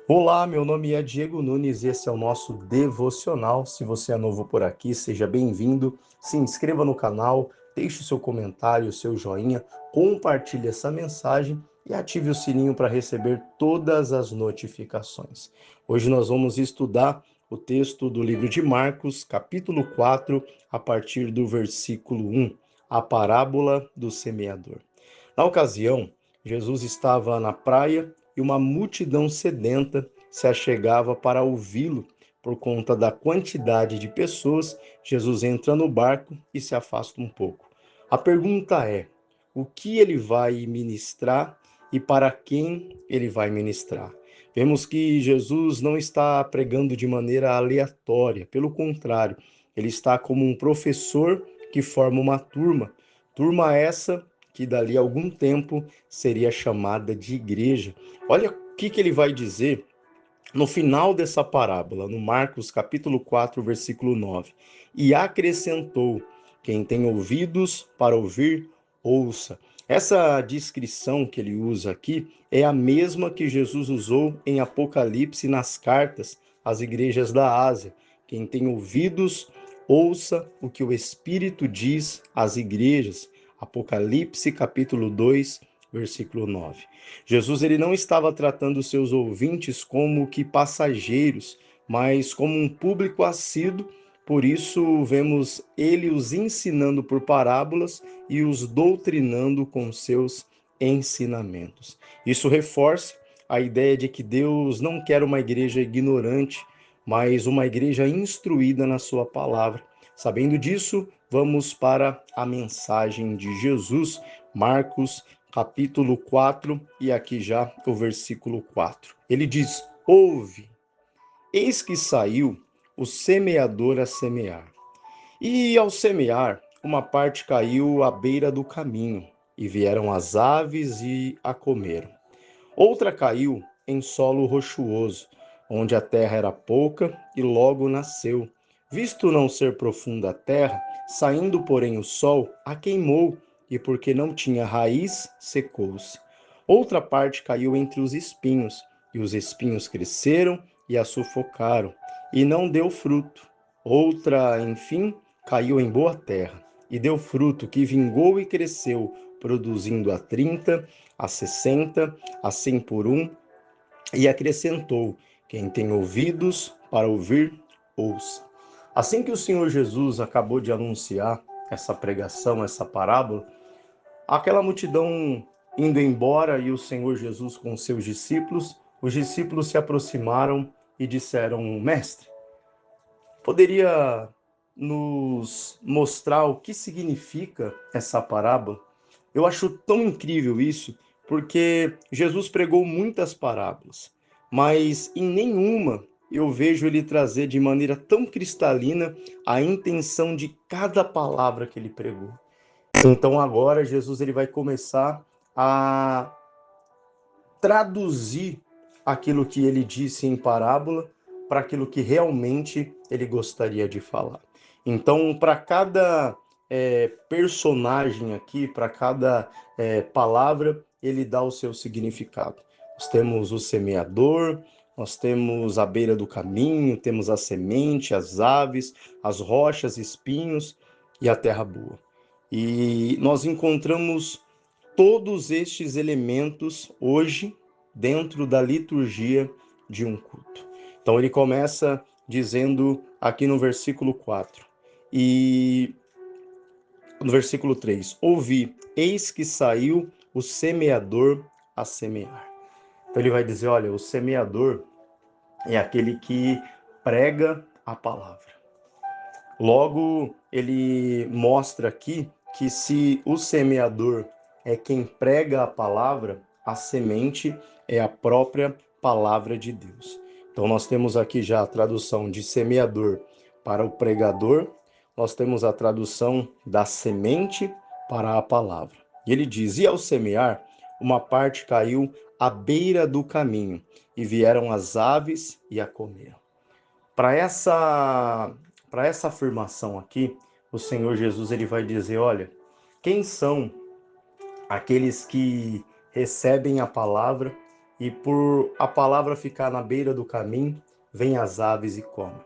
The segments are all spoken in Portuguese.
Olá, meu nome é Diego Nunes e esse é o nosso devocional. Se você é novo por aqui, seja bem-vindo. Se inscreva no canal, deixe o seu comentário, o seu joinha, compartilhe essa mensagem e ative o sininho para receber todas as notificações. Hoje nós vamos estudar o texto do livro de Marcos, capítulo 4, a partir do versículo 1, a parábola do semeador. Na ocasião, Jesus estava na praia e uma multidão sedenta se achegava para ouvi-lo. Por conta da quantidade de pessoas, Jesus entra no barco e se afasta um pouco. A pergunta é: o que ele vai ministrar e para quem ele vai ministrar? Vemos que Jesus não está pregando de maneira aleatória, pelo contrário, ele está como um professor que forma uma turma. Turma essa que dali a algum tempo seria chamada de igreja. Olha o que ele vai dizer no final dessa parábola, no Marcos capítulo 4, versículo 9. E acrescentou: quem tem ouvidos para ouvir, ouça. Essa descrição que ele usa aqui é a mesma que Jesus usou em Apocalipse nas cartas às igrejas da Ásia. Quem tem ouvidos, ouça o que o Espírito diz às igrejas. Apocalipse capítulo 2, versículo 9. Jesus ele não estava tratando os seus ouvintes como que passageiros, mas como um público assíduo. Por isso vemos ele os ensinando por parábolas e os doutrinando com seus ensinamentos. Isso reforça a ideia de que Deus não quer uma igreja ignorante, mas uma igreja instruída na sua palavra. Sabendo disso, vamos para a mensagem de Jesus, Marcos capítulo 4, e aqui já o versículo 4. Ele diz: ouve, eis que saiu o semeador a semear. E ao semear, uma parte caiu à beira do caminho, e vieram as aves e a comeram. Outra caiu em solo rochoso, onde a terra era pouca, e logo nasceu. Visto não ser profunda a terra, saindo, porém, o sol, a queimou, e porque não tinha raiz, secou-se. Outra parte caiu entre os espinhos, e os espinhos cresceram e a sufocaram, e não deu fruto. Outra, enfim, caiu em boa terra, e deu fruto, que vingou e cresceu, produzindo a 30, a 60, a 100 por um, e acrescentou: quem tem ouvidos para ouvir, ouça. Assim que o Senhor Jesus acabou de anunciar essa pregação, essa parábola, aquela multidão indo embora e o Senhor Jesus com seus discípulos, os discípulos se aproximaram e disseram: Mestre, poderia nos mostrar o que significa essa parábola? Eu acho tão incrível isso, porque Jesus pregou muitas parábolas, mas em nenhuma eu vejo ele trazer de maneira tão cristalina a intenção de cada palavra que ele pregou. Então agora Jesus ele vai começar a traduzir aquilo que ele disse em parábola para aquilo que realmente ele gostaria de falar. Então, para cada personagem aqui, para cada palavra, ele dá o seu significado. Nós temos o semeador, nós temos a beira do caminho, temos a semente, as aves, as rochas, espinhos e a terra boa. E nós encontramos todos estes elementos hoje dentro da liturgia de um culto. Então ele começa dizendo aqui no versículo 4 e no versículo 3: ouvi, eis que saiu o semeador a semear. Então ele vai dizer, olha, o semeador é aquele que prega a palavra. Logo, ele mostra aqui que se o semeador é quem prega a palavra, a semente é a própria palavra de Deus. Então, nós temos aqui já a tradução de semeador para o pregador, nós temos a tradução da semente para a palavra. E ele diz: e ao semear, uma parte caiu à beira do caminho, e vieram as aves e a comeram. Para essa afirmação aqui, o Senhor Jesus ele vai dizer, olha, quem são aqueles que recebem a palavra e por a palavra ficar na beira do caminho, vêm as aves e comem.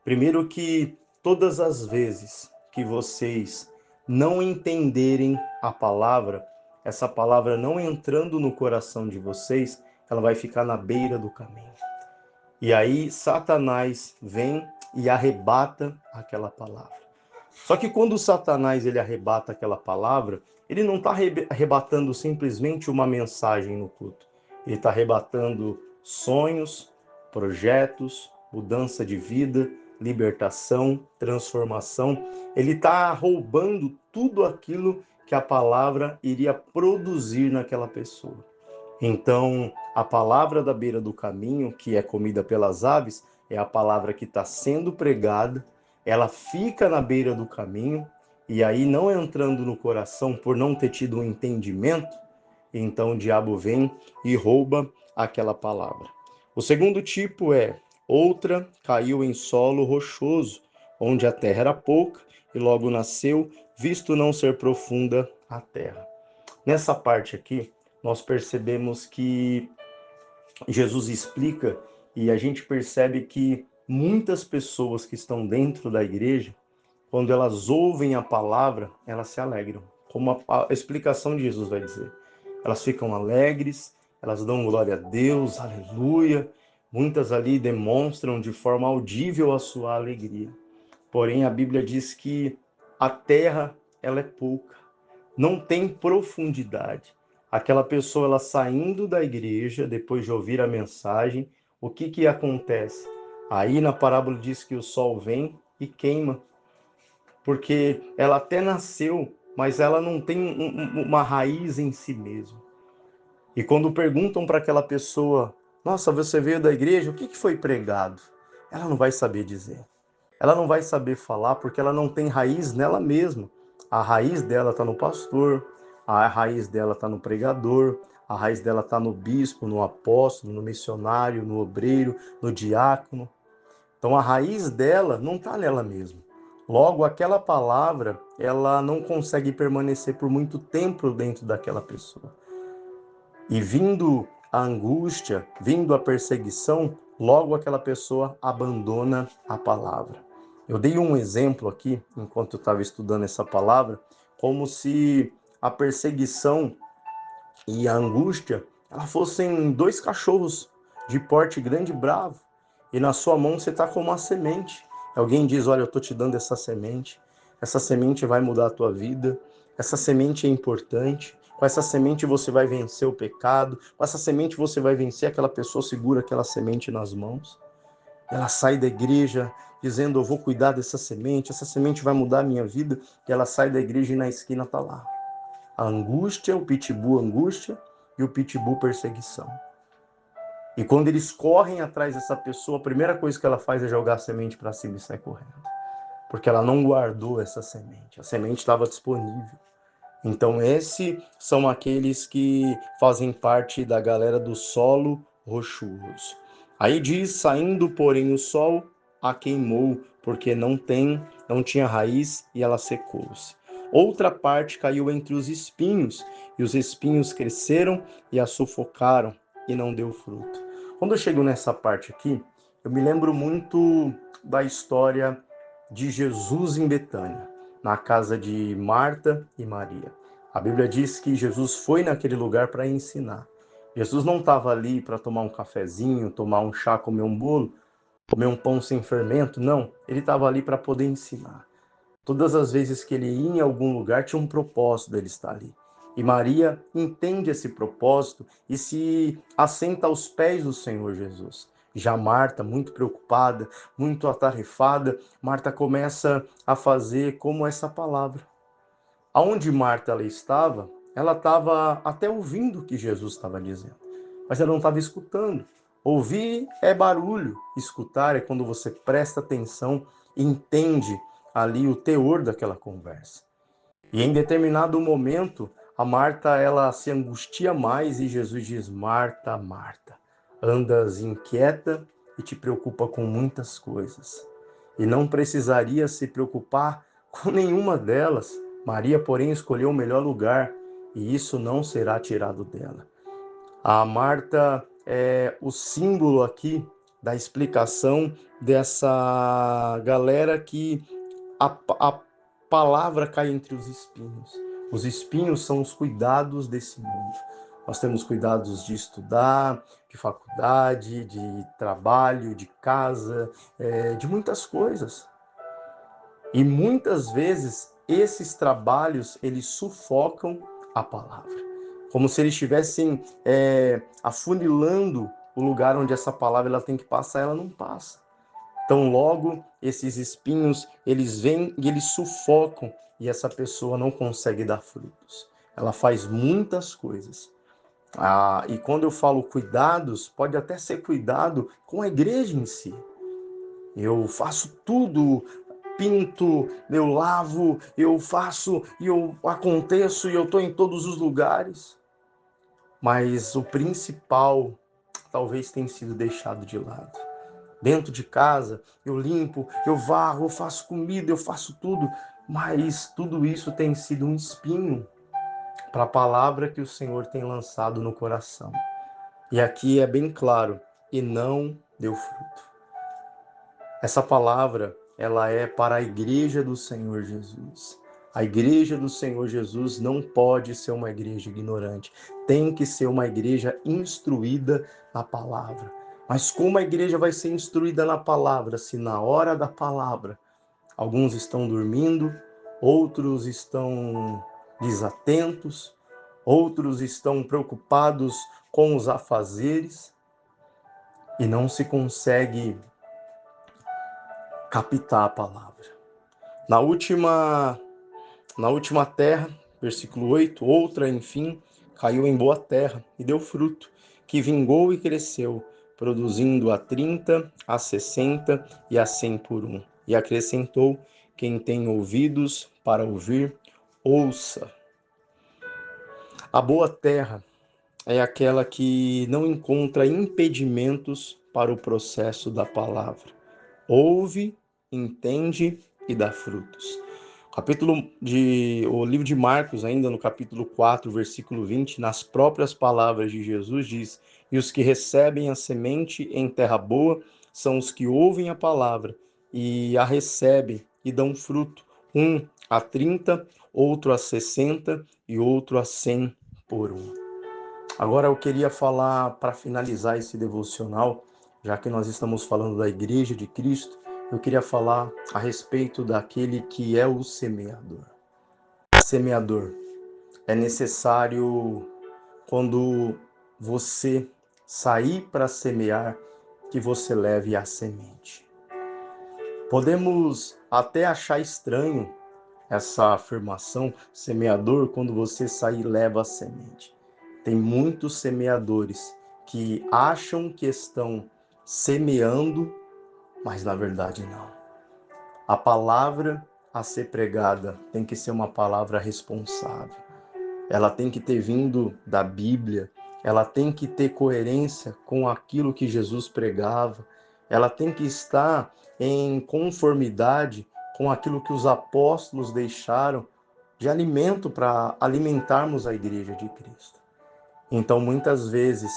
Primeiro que todas as vezes que vocês não entenderem a palavra, essa palavra não entrando no coração de vocês, ela vai ficar na beira do caminho. E aí Satanás vem e arrebata aquela palavra. Só que quando Satanás ele arrebata aquela palavra, ele não está arrebatando simplesmente uma mensagem no culto. Ele está arrebatando sonhos, projetos, mudança de vida, libertação, transformação. Ele está roubando tudo aquilo que a palavra iria produzir naquela pessoa. Então, a palavra da beira do caminho, que é comida pelas aves, é a palavra que está sendo pregada, ela fica na beira do caminho, e aí não entrando no coração por não ter tido um entendimento, então o diabo vem e rouba aquela palavra. O segundo tipo é: outra caiu em solo rochoso, onde a terra era pouca, e logo nasceu, visto não ser profunda a terra. Nessa parte aqui, nós percebemos que Jesus explica e a gente percebe que muitas pessoas que estão dentro da igreja, quando elas ouvem a palavra, elas se alegram. Como a explicação de Jesus vai dizer. Elas ficam alegres, elas dão glória a Deus, aleluia. Muitas ali demonstram de forma audível a sua alegria. Porém, a Bíblia diz que a terra, ela é pouca, não tem profundidade. Aquela pessoa, ela saindo da igreja, depois de ouvir a mensagem, o que acontece? Aí na parábola diz que o sol vem e queima, porque ela até nasceu, mas ela não tem uma raiz em si mesma. E quando perguntam para aquela pessoa: nossa, você veio da igreja, o que foi pregado? Ela não vai saber dizer. Ela não vai saber falar porque ela não tem raiz nela mesma. A raiz dela está no pastor, a raiz dela está no pregador, a raiz dela está no bispo, no apóstolo, no missionário, no obreiro, no diácono. Então a raiz dela não está nela mesma. Logo, aquela palavra, ela não consegue permanecer por muito tempo dentro daquela pessoa. E vindo a angústia, vindo a perseguição, logo aquela pessoa abandona a palavra. Eu dei um exemplo aqui, enquanto eu estava estudando essa palavra, como se a perseguição e a angústia, ela fossem dois cachorros de porte grande e bravo, e na sua mão você está com uma semente. Alguém diz: olha, eu estou te dando essa semente vai mudar a tua vida, essa semente é importante, com essa semente você vai vencer o pecado, com essa semente você vai vencer. Aquela pessoa segura aquela semente nas mãos, ela sai da igreja dizendo: eu vou cuidar dessa semente, essa semente vai mudar a minha vida, e ela sai da igreja e na esquina está lá a angústia, o pitbull angústia e o pitbull perseguição. E quando eles correm atrás dessa pessoa, a primeira coisa que ela faz é jogar a semente para cima e sair correndo. Porque ela não guardou essa semente. A semente estava disponível. Então, esses são aqueles que fazem parte da galera do solo rochoso. Aí diz: saindo, porém, o sol a queimou, porque não tinha raiz, e ela secou-se. Outra parte caiu entre os espinhos, e os espinhos cresceram e a sufocaram, e não deu fruto. Quando eu chego nessa parte aqui, eu me lembro muito da história de Jesus em Betânia, na casa de Marta e Maria. A Bíblia diz que Jesus foi naquele lugar para ensinar. Jesus não estava ali para tomar um cafezinho, tomar um chá, comer um bolo, comer um pão sem fermento, não. Ele estava ali para poder ensinar. Todas as vezes que ele ia em algum lugar, tinha um propósito dele estar ali. E Maria entende esse propósito e se assenta aos pés do Senhor Jesus. Já Marta, muito preocupada, muito atarefada, Marta começa a fazer como essa palavra. Aonde Marta ela estava até ouvindo o que Jesus estava dizendo, mas ela não estava escutando. Ouvir é barulho, escutar é quando você presta atenção e entende ali o teor daquela conversa. E em determinado momento, a Marta, ela se angustia mais e Jesus diz: Marta, Marta, andas inquieta e te preocupa com muitas coisas. E não precisaria se preocupar com nenhuma delas. Maria, porém, escolheu o melhor lugar e isso não será tirado dela. A Marta, o símbolo aqui da explicação dessa galera que a palavra cai entre os espinhos. Os espinhos são os cuidados desse mundo. Nós temos cuidados de estudar, de faculdade, de trabalho, de casa, de muitas coisas. E muitas vezes esses trabalhos, eles sufocam a palavra. Como se eles estivessem afunilando o lugar onde essa palavra ela tem que passar, ela não passa. Então, logo, esses espinhos, eles vêm e eles sufocam, e essa pessoa não consegue dar frutos. Ela faz muitas coisas. E quando eu falo cuidados, pode até ser cuidado com a igreja em si. Eu faço tudo, pinto, eu lavo, eu faço, e eu aconteço, e eu estou em todos os lugares. Mas o principal talvez tenha sido deixado de lado. Dentro de casa, eu limpo, eu varro, eu faço comida, eu faço tudo, mas tudo isso tem sido um espinho para a palavra que o Senhor tem lançado no coração. E aqui é bem claro, e não deu fruto. Essa palavra, ela é para a igreja do Senhor Jesus. A igreja do Senhor Jesus não pode ser uma igreja ignorante. Tem que ser uma igreja instruída na palavra. Mas como a igreja vai ser instruída na palavra, se na hora da palavra alguns estão dormindo, outros estão desatentos, outros estão preocupados com os afazeres e não se consegue captar a palavra. Na última terra, versículo 8, outra, enfim, caiu em boa terra e deu fruto, que vingou e cresceu, produzindo a 30, a 60 e a 100 por um. E acrescentou: quem tem ouvidos para ouvir, ouça. A boa terra é aquela que não encontra impedimentos para o processo da palavra. Ouve, entende e dá frutos. O livro de Marcos, ainda no capítulo 4, versículo 20, nas próprias palavras de Jesus, diz: e os que recebem a semente em terra boa são os que ouvem a palavra e a recebem e dão fruto, um a 30, outro a 60 e outro a 100 por um. Agora eu queria falar, para finalizar esse devocional, já que nós estamos falando da Igreja de Cristo, eu queria falar a respeito daquele que é o semeador. Semeador. É necessário, quando você sair para semear, que você leve a semente. Podemos até achar estranho essa afirmação, semeador, quando você sair e leva a semente. Tem muitos semeadores que acham que estão semeando, mas na verdade não. A palavra a ser pregada tem que ser uma palavra responsável. Ela tem que ter vindo da Bíblia, ela tem que ter coerência com aquilo que Jesus pregava, ela tem que estar em conformidade com aquilo que os apóstolos deixaram de alimento para alimentarmos a igreja de Cristo. Então, muitas vezes,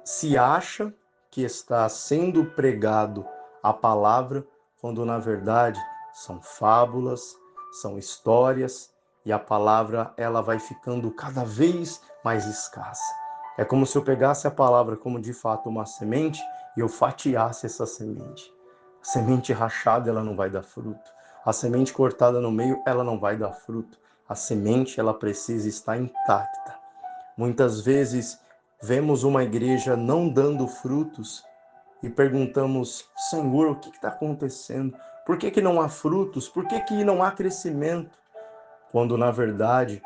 se acha que está sendo pregado a palavra, quando na verdade são fábulas, são histórias, e a palavra ela vai ficando cada vez mais escassa. É como se eu pegasse a palavra como de fato uma semente e eu fatiasse essa semente. A semente rachada ela não vai dar fruto. A semente cortada no meio ela não vai dar fruto. A semente ela precisa estar intacta. Muitas vezes vemos uma igreja não dando frutos e perguntamos: Senhor, o que está acontecendo? Por que não há frutos? Por que não há crescimento? Quando, na verdade,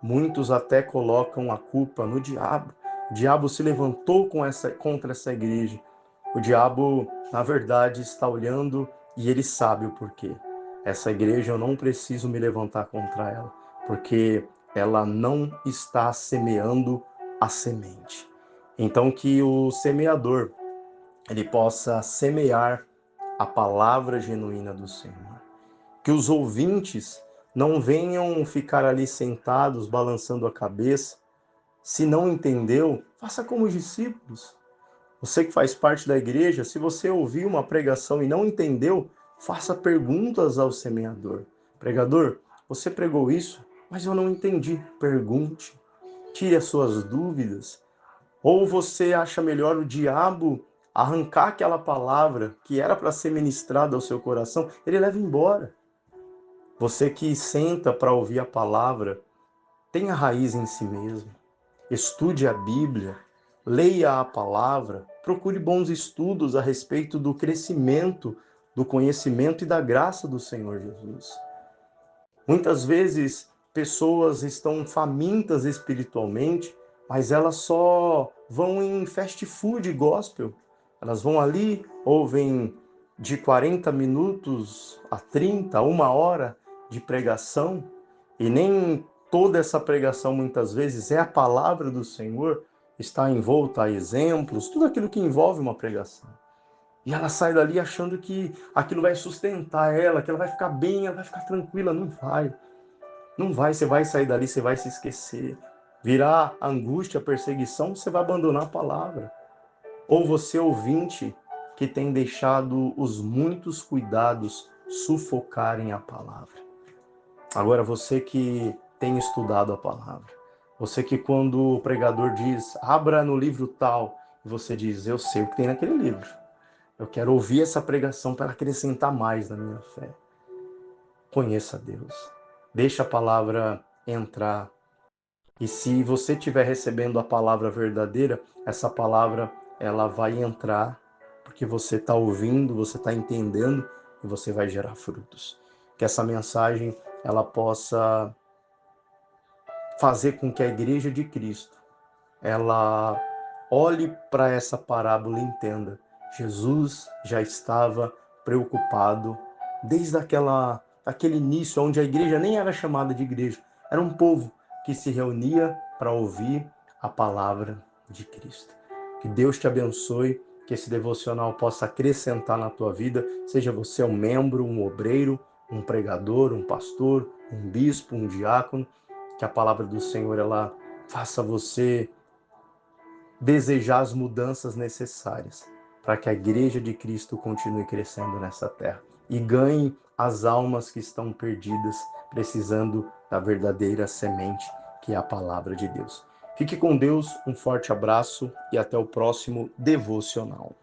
muitos até colocam a culpa no diabo. O diabo se levantou contra essa igreja. O diabo, na verdade, está olhando e ele sabe o porquê. Essa igreja eu não preciso me levantar contra ela, porque ela não está semeando a semente. Então que o semeador ele possa semear a palavra genuína do Senhor. Que os ouvintes não venham ficar ali sentados, balançando a cabeça, Se não entendeu, faça como os discípulos. Você que faz parte da igreja, se você ouviu uma pregação e não entendeu, faça perguntas ao semeador. Pregador, você pregou isso, mas eu não entendi. Pergunte, tire as suas dúvidas. Ou você acha melhor o diabo arrancar aquela palavra que era para ser ministrada ao seu coração, ele leva embora. Você que senta para ouvir a palavra, tenha raiz em si mesmo. Estude a Bíblia, leia a palavra, procure bons estudos a respeito do crescimento, do conhecimento e da graça do Senhor Jesus. Muitas vezes pessoas estão famintas espiritualmente, mas elas só vão em fast food gospel. Elas vão ali, ouvem de 40 minutos a 30, uma hora de pregação, e nem toda essa pregação muitas vezes é a palavra do Senhor, está envolta a exemplos, tudo aquilo que envolve uma pregação. E ela sai dali achando que aquilo vai sustentar ela, que ela vai ficar bem, ela vai ficar tranquila. Não vai. Não vai, você vai sair dali, você vai se esquecer. Virá angústia, perseguição, você vai abandonar a palavra. Ou você, ouvinte, que tem deixado os muitos cuidados sufocarem a palavra. Agora, você que tem estudado a palavra, você que quando o pregador diz, abra no livro tal, você diz, eu sei o que tem naquele livro. Eu quero ouvir essa pregação para acrescentar mais na minha fé. Conheça Deus. Deixa a palavra entrar. E se você estiver recebendo a palavra verdadeira, essa palavra ela vai entrar, porque você está ouvindo, você está entendendo e você vai gerar frutos. Que essa mensagem ela possa fazer com que a Igreja de Cristo ela olhe para essa parábola e entenda. Jesus já estava preocupado desde aquele início, onde a igreja nem era chamada de igreja, era um povo que se reunia para ouvir a palavra de Cristo. Que Deus te abençoe, que esse devocional possa acrescentar na tua vida, seja você um membro, um obreiro, um pregador, um pastor, um bispo, um diácono, que a palavra do Senhor ela faça você desejar as mudanças necessárias para que a Igreja de Cristo continue crescendo nessa terra e ganhe as almas que estão perdidas, precisando da verdadeira semente, que é a palavra de Deus. Fique com Deus, um forte abraço e até o próximo devocional.